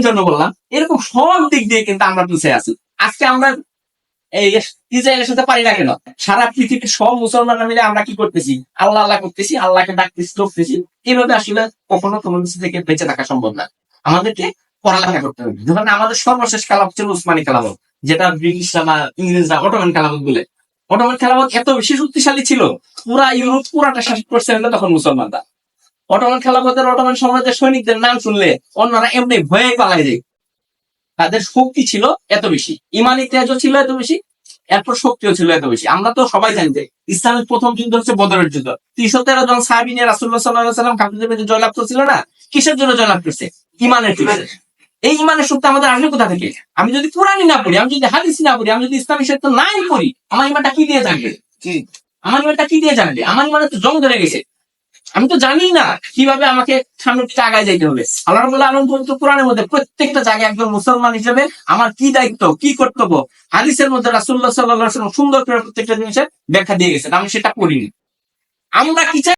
জন্য বললাম, এরকম সব দিক দিয়ে কিন্তু আমরা পিছিয়ে আছি। আজকে আমরা এই ইসরায়েলের সাথে পারি না কেন? সারা পৃথিবীর সব মুসলমানরা মিলে আমরা কি করতেছি? আল্লাহ আল্লাহ করতেছি, আল্লাহকে ডাকতেছি, ঢুকতেছি। এইভাবে আসলে কখনো কোনো কিছু থেকে বেঁচে থাকা সম্ভব না। আমাদেরকে পড়ালেখা করতে হবে। যখন আমাদের সর্বশেষ খেলাফত ছিল উসমানী খেলাফত, যেটা ব্রিটিশরা বা ইংরেজরা অটোমান খেলাফত বলে। অটোমান খেলাফত এত বেশি শক্তিশালী ছিল, পুরা ইউরোপ পুরাটা শাসন করছে হলো তখন মুসলমানরা। অটোমান খেলাফতের অটোমান সাম্রাজ্যের সৈনিকদের নাম শুনলে অন্যরা এমনি ভয়ে পালাই যায়। তাদের শক্তি ছিল এত বেশি, ইমানি তেজও ছিল এত বেশি, এরপর শক্তিও ছিল এত বেশি। আমরা তো সবাই জানি যে ইসলামের প্রথম যুদ্ধ হচ্ছে বদরের যুদ্ধ। 313 জন সাহাবী নিয়ে রাসূলুল্লাহ সাল্লাল্লাহু আলাইহি ওয়াসাল্লাম কাফিরদের বিরুদ্ধে জয়লাভ করছিল না? কিসের জন্য জয়লাভ করছে? ইমানের জন্য। এই ইমানের শক্তি আমাদের আসবে কোথা থেকে? আমি যদি কোরআনই না পড়ি, আমি যদি হাদিস না পড়ি, আমি যদি ইসলামী সাহিত্য নাই পড়ি, আমার ইমানটা কি দিয়ে জানবে? আমার ইমানটা কি দিয়ে জানবে? আমার ইমানে তো জং ধরে গেছে। আমি তো জানি না কিভাবে আমাকে সামনের দিকে আগায় যাইতে হবে। আল্লাহ রাব্বুল আলামিন পবিত্র কোরআনের মধ্যে প্রত্যেকটা জায়গায় একজন মুসলমান হিসেবে আমার কি দায়িত্ব, কি কর্তব্য, হাদিসের মধ্যে রাসূলুল্লাহ সাল্লাল্লাহু আলাইহি ওয়াসাল্লাম সুন্দর করে প্রত্যেকটা জিনিসের ব্যাখ্যা দিয়ে গেছেন। আমি সেটা করিনি। আমরা কি চাই?